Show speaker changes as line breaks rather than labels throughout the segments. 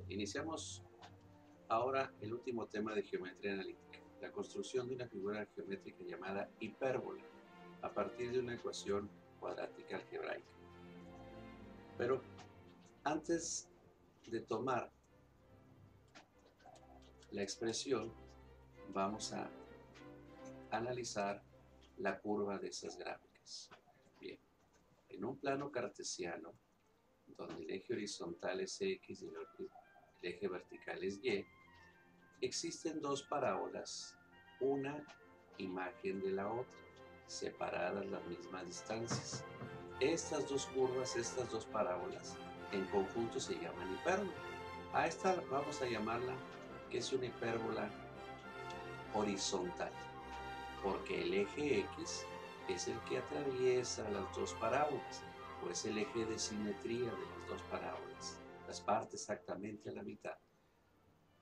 Iniciamos ahora el último tema de geometría analítica, la construcción de una figura geométrica llamada hipérbola a partir de una ecuación cuadrática algebraica. Pero antes de tomar la expresión, vamos a analizar la curva de esas gráficas. Bien, en un plano cartesiano, donde el eje horizontal es X y el eje vertical es Y, existen dos parábolas, una imagen de la otra, separadas las mismas distancias. Estas dos curvas, estas dos parábolas, en conjunto se llaman hipérbola. A esta vamos a llamarla que es una hipérbola horizontal, porque el eje X es el que atraviesa las dos parábolas, o es el eje de simetría de las dos parábolas, las parte exactamente a la mitad.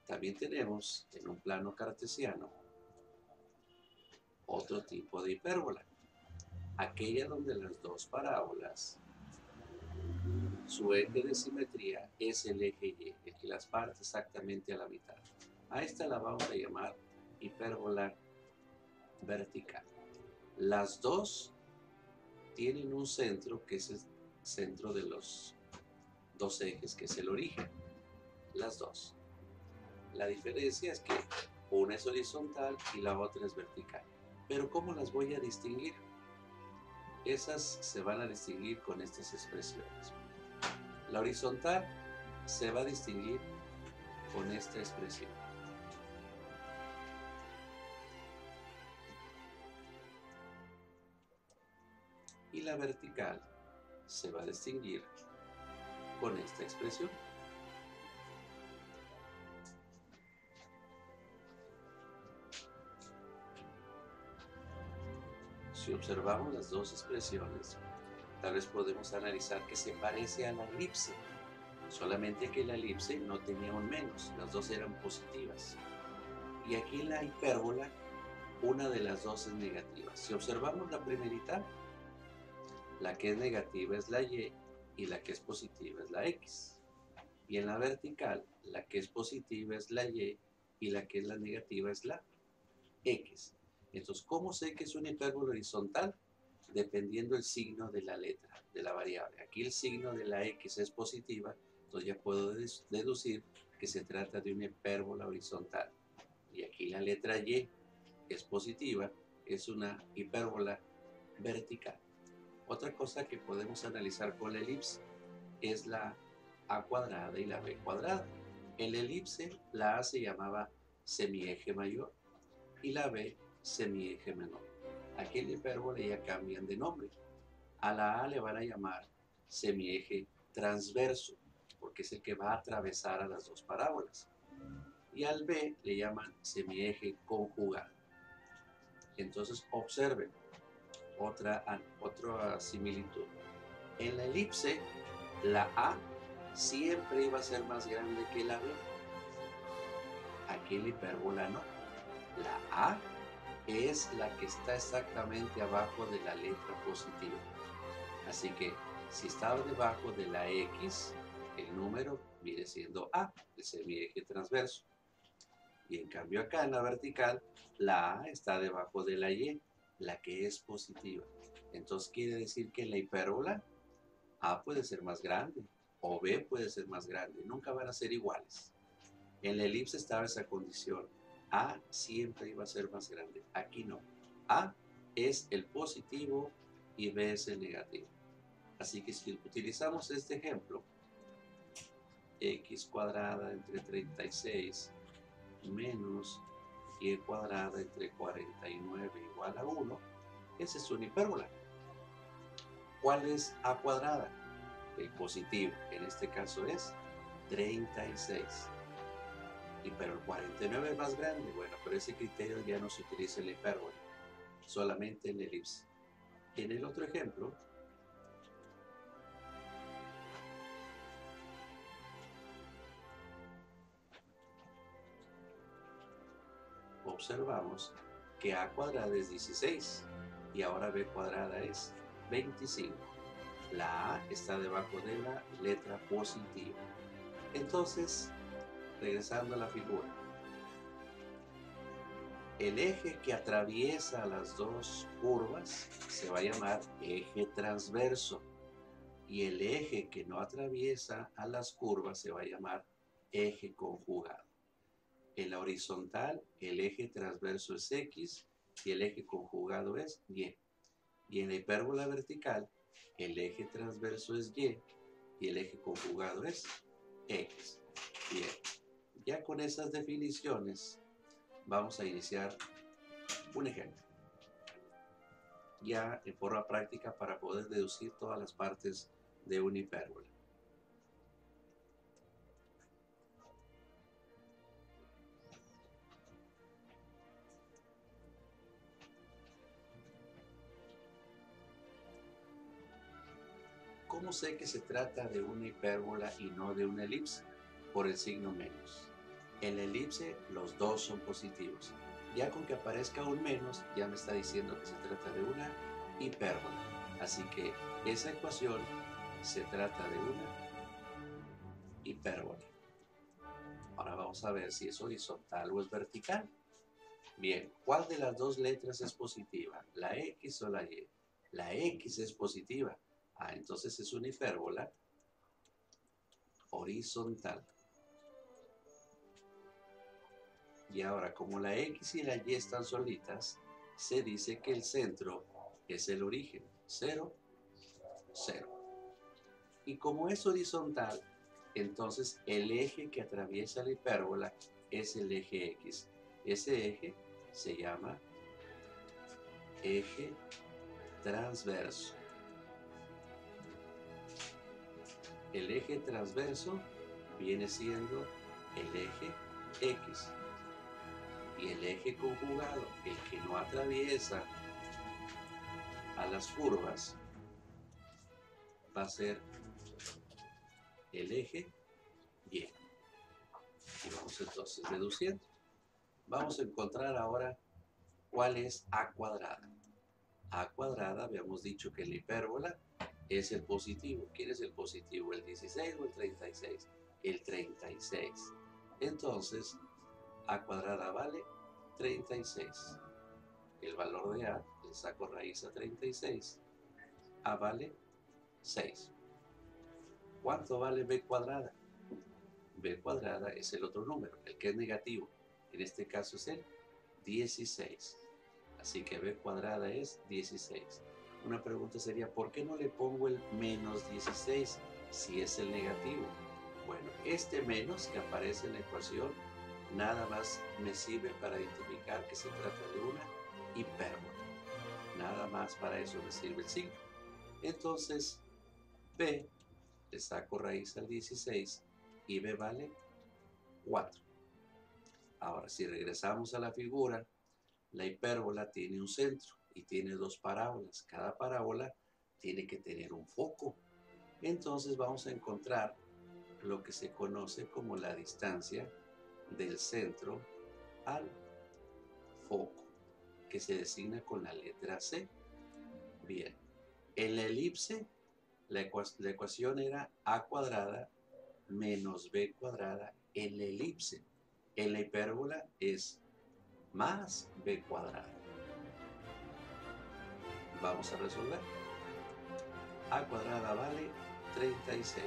También tenemos en un plano cartesiano otro tipo de hipérbola, aquella donde las dos parábolas, su eje de simetría es el eje Y, el que las parte exactamente a la mitad. A esta la vamos a llamar hipérbola vertical. Las dos tienen un centro que es el centro de los dos ejes, que es el origen. Las dos. La diferencia es que una es horizontal y la otra es vertical. Pero ¿cómo las voy a distinguir? Esas se van a distinguir con estas expresiones. La horizontal se va a distinguir con esta expresión. Y la vertical se va a distinguir con esta expresión. Si observamos las dos expresiones, tal vez podemos analizar que se parece a la elipse, solamente que la elipse no tenía un menos, las dos eran positivas. Y aquí en la hipérbola, una de las dos es negativa. Si observamos la primerita, la que es negativa es la Y y la que es positiva es la X. Y en la vertical, la que es positiva es la Y y la que es la negativa es la X. Entonces, ¿cómo sé que es una hipérbola horizontal? Dependiendo el signo de la letra, de la variable. Aquí el signo de la X es positiva, entonces ya puedo deducir que se trata de una hipérbola horizontal. Y aquí la letra Y es positiva, es una hipérbola vertical. Otra cosa que podemos analizar con la elipse es la A cuadrada y la B cuadrada. En la elipse, la A se llamaba semieje mayor y la B semieje menor. Aquí en la hipérbola ya cambian de nombre. A la A le van a llamar semieje transverso, porque es el que va a atravesar a las dos parábolas. Y al B le llaman semieje conjugado. Entonces observen otra similitud. En la elipse, la A siempre iba a ser más grande que la B. Aquí en la hipérbola no. La A es la que está exactamente abajo de la letra positiva. Así que si está debajo de la X, el número viene siendo A, el semieje transverso. Y en cambio acá en la vertical, la A está debajo de la Y, la que es positiva. Entonces quiere decir que en la hipérbola A puede ser más grande o B puede ser más grande. Nunca van a ser iguales. En la elipse estaba esa condición. A siempre iba a ser más grande. Aquí no. A es el positivo y B es el negativo. Así que si utilizamos este ejemplo, x cuadrada entre 36 menos y cuadrada entre 49 igual a 1, esa es una hipérbola. ¿Cuál es a cuadrada? El positivo, en este caso es 36. Pero el 49 es más grande, bueno, pero ese criterio ya no se utiliza en la hipérbola, solamente en la elipse. En el otro ejemplo, observamos que a cuadrada es 16 y ahora b cuadrada es 25. La a está debajo de la letra positiva. Entonces, regresando a la figura. El eje que atraviesa las dos curvas se va a llamar eje transverso. Y el eje que no atraviesa a las curvas se va a llamar eje conjugado. En la horizontal, el eje transverso es X y el eje conjugado es Y. Y en la hipérbola vertical, el eje transverso es Y y el eje conjugado es X. Bien, ya con esas definiciones vamos a iniciar un ejemplo. Ya en forma práctica para poder deducir todas las partes de una hipérbola. ¿Cómo sé que se trata de una hipérbola y no de una elipse? Por el signo menos. En la elipse los dos son positivos. Ya con que aparezca un menos, ya me está diciendo que se trata de una hipérbola. Así que esa ecuación se trata de una hipérbola. Ahora vamos a ver si es horizontal o es vertical. Bien, ¿cuál de las dos letras es positiva? ¿La X o la Y? La X es positiva. Entonces es una hipérbola horizontal. Y ahora, como la X y la Y están solitas, se dice que el centro es el origen. 0, 0. Y como es horizontal, entonces el eje que atraviesa la hipérbola es el eje X. Ese eje se llama eje transverso. El eje transverso viene siendo el eje X. Y el eje conjugado, el que no atraviesa a las curvas, va a ser el eje Y. Y vamos entonces deduciendo. Vamos a encontrar ahora cuál es A cuadrada. A cuadrada, habíamos dicho que la hipérbola es el positivo. ¿Quién es el positivo? ¿El 16 o el 36? El 36. Entonces, A cuadrada vale 36. El valor de A, le saco raíz a 36. A vale 6. ¿Cuánto vale B cuadrada? B cuadrada es el otro número, el que es negativo. En este caso es el 16. Así que B cuadrada es 16. Una pregunta sería, ¿por qué no le pongo el menos 16 si es el negativo? Bueno, este menos que aparece en la ecuación nada más me sirve para identificar que se trata de una hipérbola. Nada más para eso me sirve el signo. Entonces, B, le saco raíz al 16 y B vale 4. Ahora, si regresamos a la figura, la hipérbola tiene un centro y tiene dos parábolas. Cada parábola tiene que tener un foco. Entonces vamos a encontrar lo que se conoce como la distancia del centro al foco, que se designa con la letra C. Bien, en la elipse la ecuación era A cuadrada menos B cuadrada en la elipse. En la hipérbola es más B cuadrada. Vamos a resolver. A cuadrada vale 36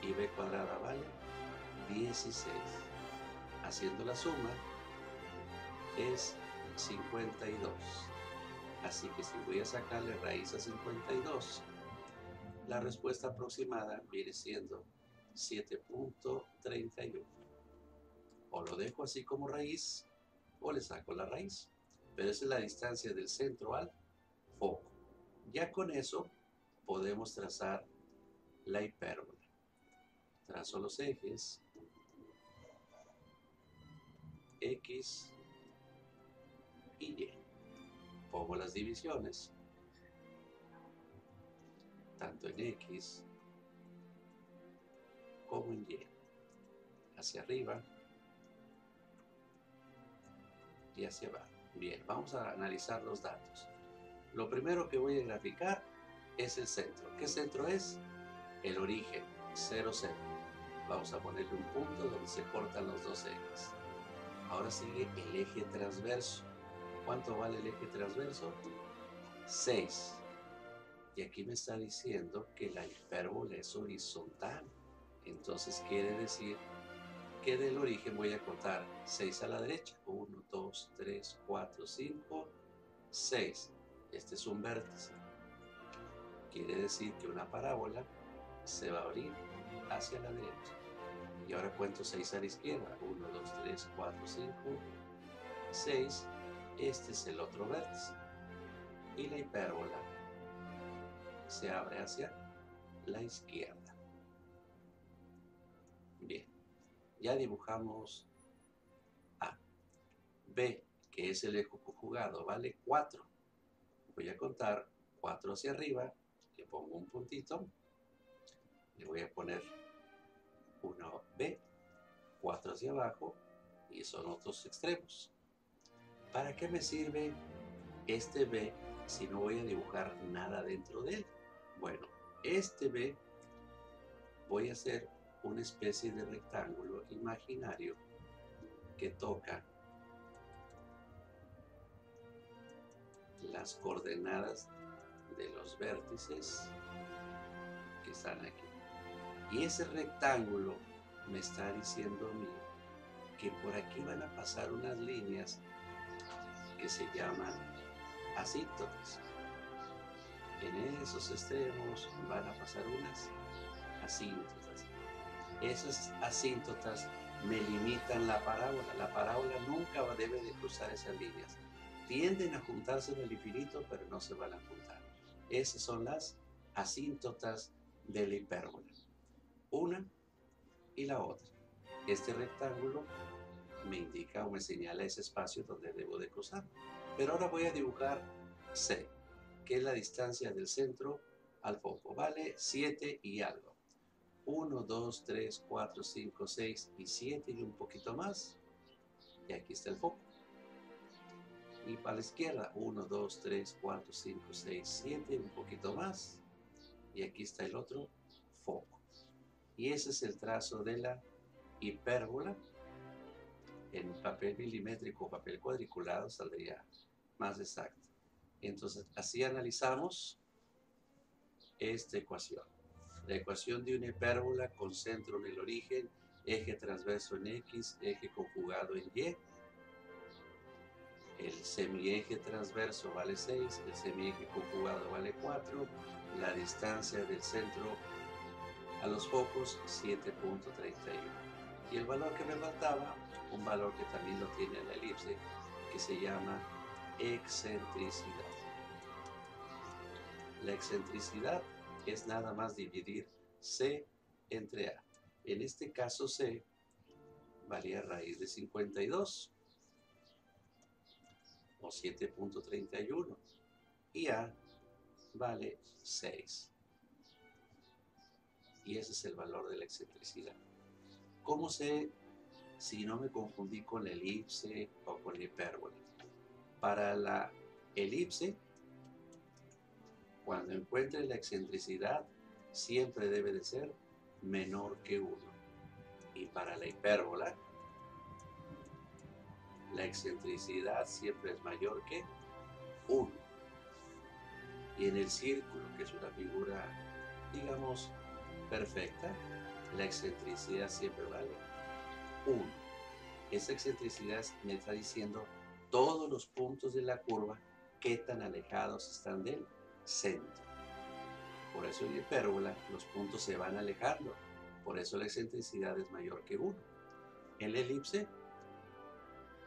y B cuadrada vale 16. Haciendo la suma es 52. Así que si voy a sacarle raíz a 52, la respuesta aproximada viene siendo 7.31. O lo dejo así como raíz o le saco la raíz. Pero esa es la distancia del centro al foco. Ya con eso podemos trazar la hipérbola. Trazo los ejes X y Y. Pongo las divisiones, tanto en X como en Y. Hacia arriba y hacia abajo. Bien, vamos a analizar los datos. Lo primero que voy a graficar es el centro. ¿Qué centro es? El origen, 0, 0. Vamos a ponerle un punto donde se cortan los dos ejes. Ahora sigue el eje transverso. ¿Cuánto vale el eje transverso? 6. Y aquí me está diciendo que la hipérbola es horizontal. Entonces quiere decir que del origen voy a contar 6 a la derecha. 1, 2, 3, 4, 5, 6. Este es un vértice. Quiere decir que una parábola se va a abrir hacia la derecha. Y ahora cuento 6 a la izquierda. 1, 2, 3, 4, 5, 6. Este es el otro vértice. Y la hipérbola se abre hacia la izquierda. Bien. Ya dibujamos A. B, que es el eje conjugado, vale 4. Voy a contar 4 hacia arriba. Le pongo un puntito. Le voy a poner 1B, 4 hacia abajo. Y son otros extremos. ¿Para qué me sirve este B si no voy a dibujar nada dentro de él? Bueno, este B voy a hacer una especie de rectángulo imaginario que toca las coordenadas de los vértices que están aquí. Y ese rectángulo me está diciendo a mí que por aquí van a pasar unas líneas que se llaman asíntotas. En esos extremos van a pasar unas asíntotas. Esas asíntotas me limitan la parábola. La parábola nunca debe de cruzar esas líneas. Tienden a juntarse en el infinito, pero no se van a juntar. Esas son las asíntotas de la hipérbola. Una y la otra. Este rectángulo me indica o me señala ese espacio donde debo de cruzar. Pero ahora voy a dibujar C, que es la distancia del centro al foco. Vale 7 y algo. 1, 2, 3, 4, 5, 6 y 7 y un poquito más. Y aquí está el foco. Y para la izquierda, 1, 2, 3, 4, 5, 6, 7, un poquito más. Y aquí está el otro foco. Y ese es el trazo de la hipérbola. En papel milimétrico o papel cuadriculado saldría más exacto. Entonces, así analizamos esta ecuación. La ecuación de una hipérbola con centro en el origen, eje transverso en X, eje conjugado en Y. El semieje transverso vale 6, el semieje conjugado vale 4, la distancia del centro a los focos 7.31. Y el valor que me faltaba, un valor que también lo tiene la elipse, que se llama excentricidad. La excentricidad es nada más dividir C entre A. En este caso C valía raíz de 52 o 7.31 y A vale 6. Y ese es el valor de la excentricidad. ¿Cómo sé si no me confundí con la elipse o con la hipérbola? Para la elipse, cuando encuentre la excentricidad, siempre debe de ser menor que 1. Y para la hipérbola, la excentricidad siempre es mayor que 1. Y en el círculo, que es una figura, digamos, perfecta, la excentricidad siempre vale 1. Esa excentricidad me está diciendo todos los puntos de la curva, qué tan alejados están del centro. Por eso en la hipérbola los puntos se van alejando. Por eso la excentricidad es mayor que 1. En la elipse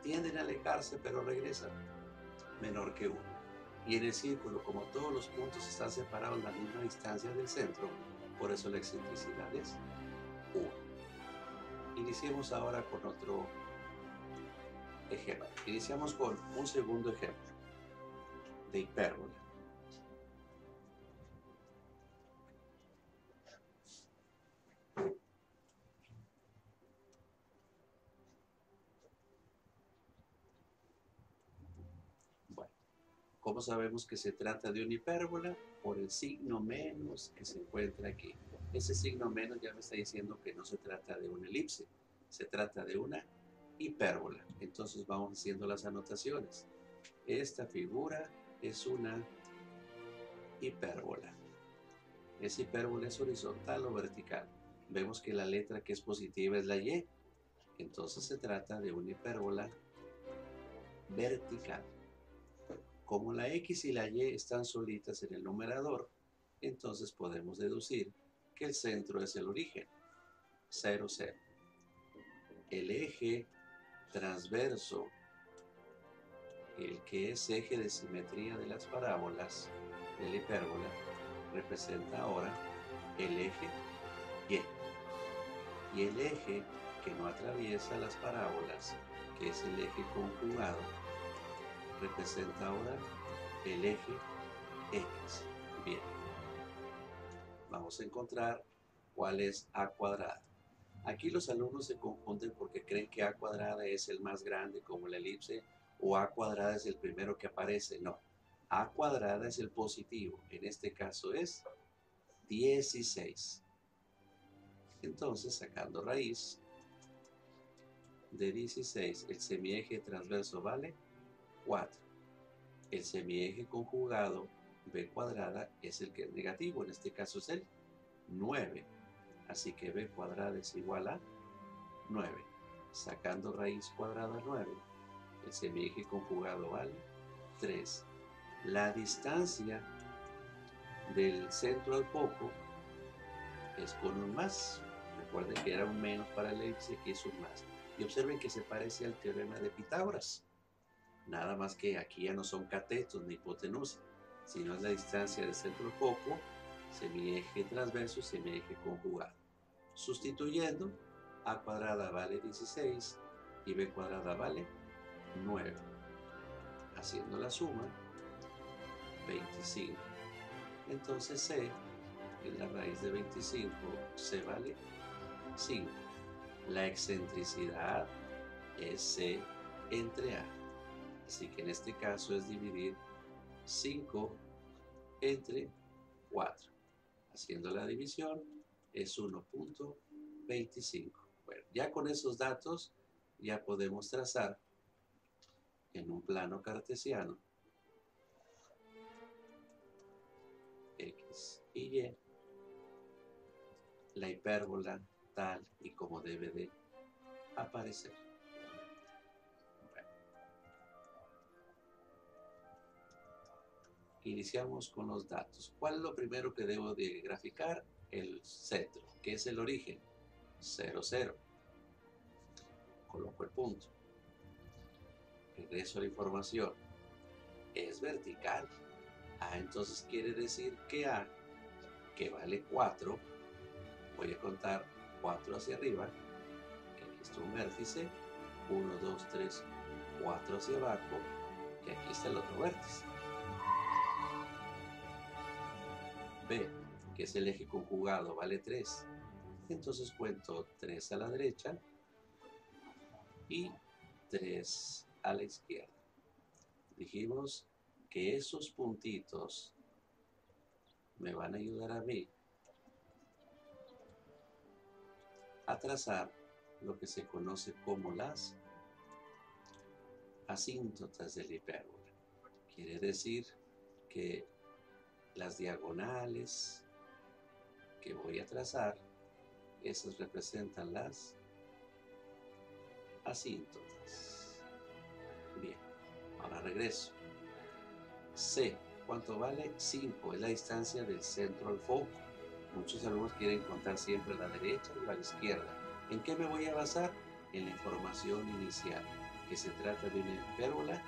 tienden a alejarse, pero regresan menor que 1. Y en el círculo, como todos los puntos están separados a la misma distancia del centro, por eso la excentricidad es 1. Iniciemos ahora con otro ejemplo. Iniciamos con un segundo ejemplo de hipérbola. Bueno, ¿cómo sabemos que se trata de una hipérbola? Por el signo menos que se encuentra aquí. Ese signo menos ya me está diciendo que no se trata de una elipse, se trata de una hipérbola. Entonces vamos haciendo las anotaciones. Esta figura es una hipérbola. ¿Esa hipérbola es horizontal o vertical? Vemos que la letra que es positiva es la Y. Entonces se trata de una hipérbola vertical. Como la X y la Y están solitas en el numerador, entonces podemos deducir que el centro es el origen, 0, 0. El eje transverso, el que es eje de simetría de las parábolas de la hipérbola, representa ahora el eje Y. Y el eje que no atraviesa las parábolas, que es el eje conjugado, representa ahora el eje X. Bien, vamos a encontrar cuál es A cuadrada. Aquí los alumnos se confunden porque creen que A cuadrada es el más grande como la elipse o A cuadrada es el primero que aparece. No, A cuadrada es el positivo, en este caso es 16. Entonces, sacando raíz de 16, el semieje transverso vale 4. El semieje conjugado b cuadrada es el que es negativo, en este caso es el 9. Así que b cuadrada es igual a 9. Sacando raíz cuadrada 9, el semieje conjugado vale 3. La distancia del centro al foco es con un más. Recuerden que era un menos para el elipse, que es un más. Y observen que se parece al teorema de Pitágoras. Nada más que aquí ya no son catetos ni hipotenusa, sino es la distancia del centro al foco, semieje transverso y semieje conjugado. Sustituyendo, a cuadrada vale 16 y b cuadrada vale 9. Haciendo la suma, 25. Entonces c, en la raíz de 25, c vale 5. La excentricidad es c entre a. Así que en este caso es dividir 5 entre 4. Haciendo la división es 1.25. Bueno, ya con esos datos ya podemos trazar en un plano cartesiano X y Y la hipérbola tal y como debe de aparecer. Bueno, iniciamos con los datos. ¿Cuál es lo primero que debo de graficar? El centro, que es el origen, 0, 0. Coloco el punto. Regreso a la información. Es vertical. Entonces quiere decir que A, que vale 4, voy a contar 4 hacia arriba, que aquí está un vértice, 1, 2, 3, 4 hacia abajo, que aquí está el otro vértice. B, que es el eje conjugado, vale 3. Entonces cuento 3 a la derecha y 3 a la izquierda. Dijimos que esos puntitos me van a ayudar a mí a trazar lo que se conoce como las asíntotas de la hipérbola. Quiere decir que las diagonales que voy a trazar, esas representan las asíntotas. Bien, ahora regreso. C, ¿cuánto vale? 5, es la distancia del centro al foco. Muchos alumnos quieren contar siempre a la derecha y a la izquierda. ¿En qué me voy a basar? En la información inicial, que se trata de una hipérbola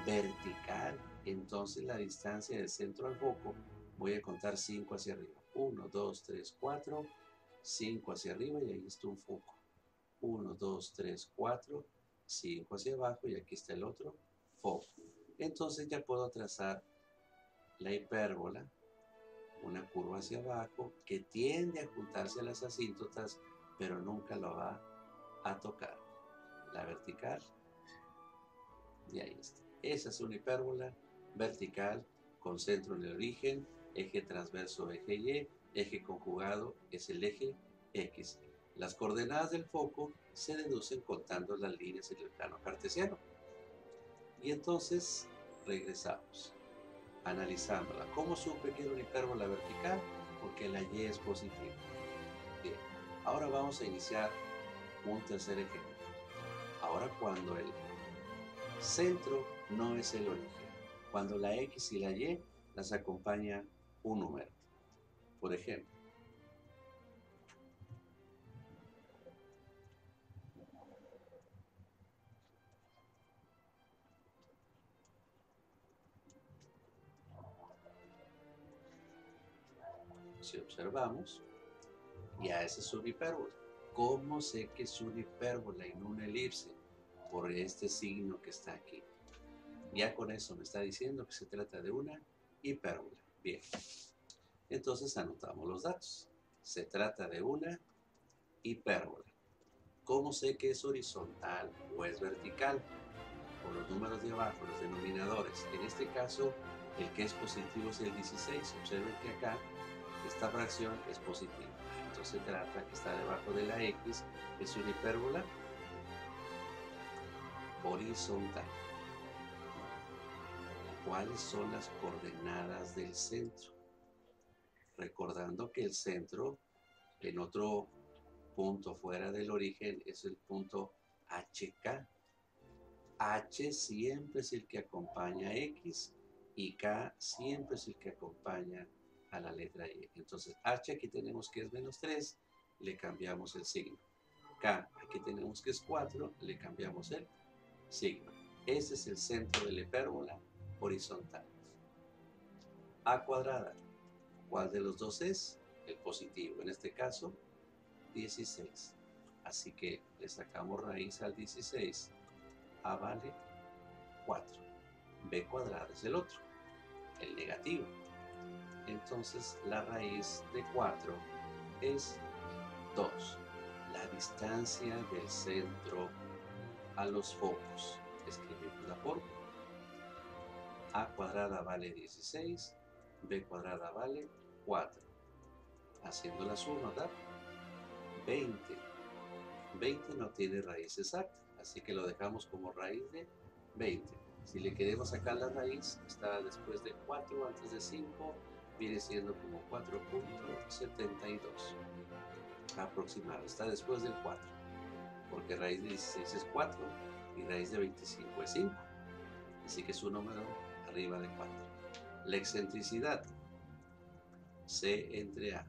vertical. Entonces la distancia del centro al foco voy a contar 5 hacia arriba. 1, 2, 3, 4, 5 hacia arriba y ahí está un foco. 1, 2, 3, 4, 5 hacia abajo y aquí está el otro foco. Entonces ya puedo trazar la hipérbola, una curva hacia abajo que tiende a juntarse a las asíntotas, pero nunca lo va a tocar. La vertical, y ahí está. Esa es una hipérbola vertical con centro en el origen eje transverso, eje Y, eje conjugado es el eje X. Las coordenadas del foco se deducen contando las líneas en el plano cartesiano. Y entonces regresamos, analizándola. ¿Cómo supe que era una hipérbola vertical? Porque la Y es positiva. Bien, ahora vamos a iniciar un tercer ejemplo. Ahora cuando el centro no es el origen, cuando la X y la Y las acompaña un número. Por ejemplo, si observamos, ya esa es una hipérbola. ¿Cómo sé que es una hipérbola y no una elipse? Por este signo que está aquí. Ya con eso me está diciendo que se trata de una hipérbola. Bien, entonces anotamos los datos. Se trata de una hipérbola. ¿Cómo sé que es horizontal o es vertical? Por los números de abajo, los denominadores. En este caso, el que es positivo es el 16. Observen que acá esta fracción es positiva. Entonces se trata que está debajo de la X, es una hipérbola horizontal. ¿Cuáles son las coordenadas del centro? Recordando que el centro en otro punto fuera del origen es el punto HK. H siempre es el que acompaña a X y K siempre es el que acompaña a la letra Y. Entonces H aquí tenemos que es -3, le cambiamos el signo. K aquí tenemos que es 4, le cambiamos el signo. Ese es el centro de la hipérbola horizontal. A cuadrada, ¿cuál de los dos es? El positivo, en este caso 16. Así que le sacamos raíz al 16. A vale 4. B cuadrada es el otro, el negativo. Entonces la raíz de 4 es 2. La distancia del centro a los focos. Escribimos la fórmula. A cuadrada vale 16, B cuadrada vale 4. Haciendo la suma da 20. 20 no tiene raíz exacta, así que lo dejamos como raíz de 20. Si le queremos sacar la raíz, está después de 4, antes de 5, viene siendo como 4.72 aproximado. Está después del 4, porque raíz de 16 es 4 y raíz de 25 es 5. Así que es un número arriba de 4. La excentricidad, C entre A.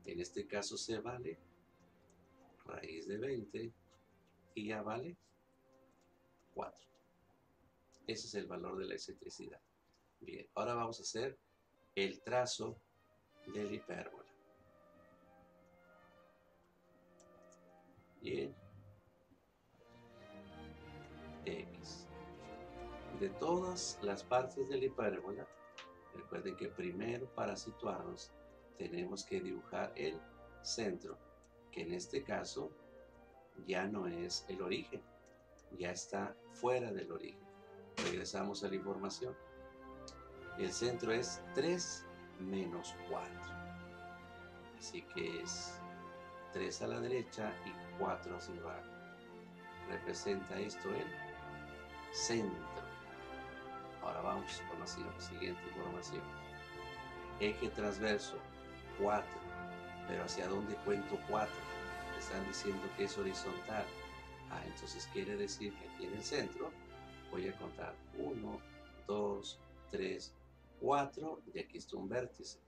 En este caso C vale raíz de 20 y A vale 4. Ese es el valor de la excentricidad. Bien, ahora vamos a hacer el trazo de la hipérbola. Bien. X. De todas las partes de la hipérbola, recuerden que primero para situarnos tenemos que dibujar el centro, que en este caso ya no es el origen, ya está fuera del origen. Regresamos a la información. El centro es 3 menos 4. Así que es 3 a la derecha y 4 hacia abajo. Representa esto el centro. Ahora vamos con la siguiente información. Eje transverso 4. Pero ¿hacia dónde cuento 4? Están diciendo que es horizontal. Entonces quiere decir que aquí en el centro voy a contar 1, 2, 3, 4 y aquí está un vértice.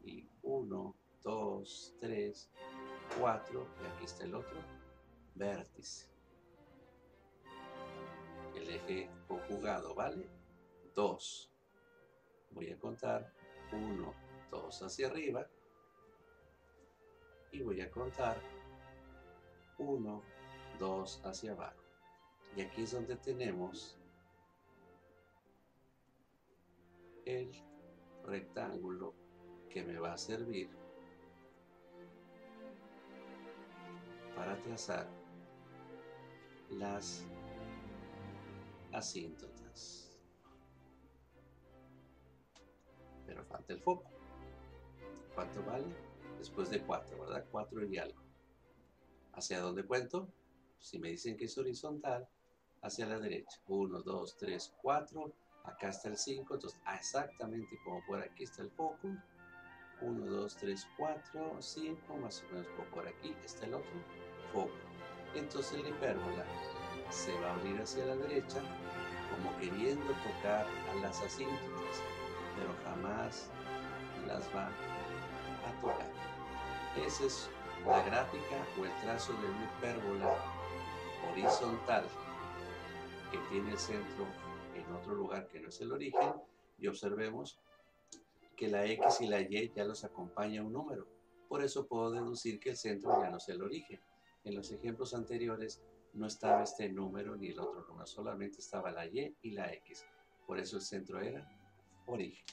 Y 1, 2, 3, 4 y aquí está el otro vértice. El eje conjugado vale 2. Voy a contar 1, 2 hacia arriba y voy a contar 1, 2 hacia abajo. Y aquí es donde tenemos el rectángulo que me va a servir para trazar las asíntotas. pero falta el foco. ¿Cuánto vale? Después de 4, ¿verdad? 4 y algo. ¿Hacia dónde cuento? Si me dicen que es horizontal, hacia la derecha. 1, 2, 3, 4. Acá está el 5. Entonces, exactamente como por aquí está el foco. 1, 2, 3, 4, 5. Más o menos por aquí está el otro foco. Entonces la hipérbola se va a abrir hacia la derecha como queriendo tocar a las asíntotas, pero jamás las va a tocar. Esa es la gráfica o el trazo de una hipérbola horizontal que tiene el centro en otro lugar que no es el origen, y observemos que la X y la Y ya los acompaña un número. Por eso puedo deducir que el centro ya no es el origen. En los ejemplos anteriores no estaba este número ni el otro número, solamente estaba la Y y la X. Por eso el centro era origen.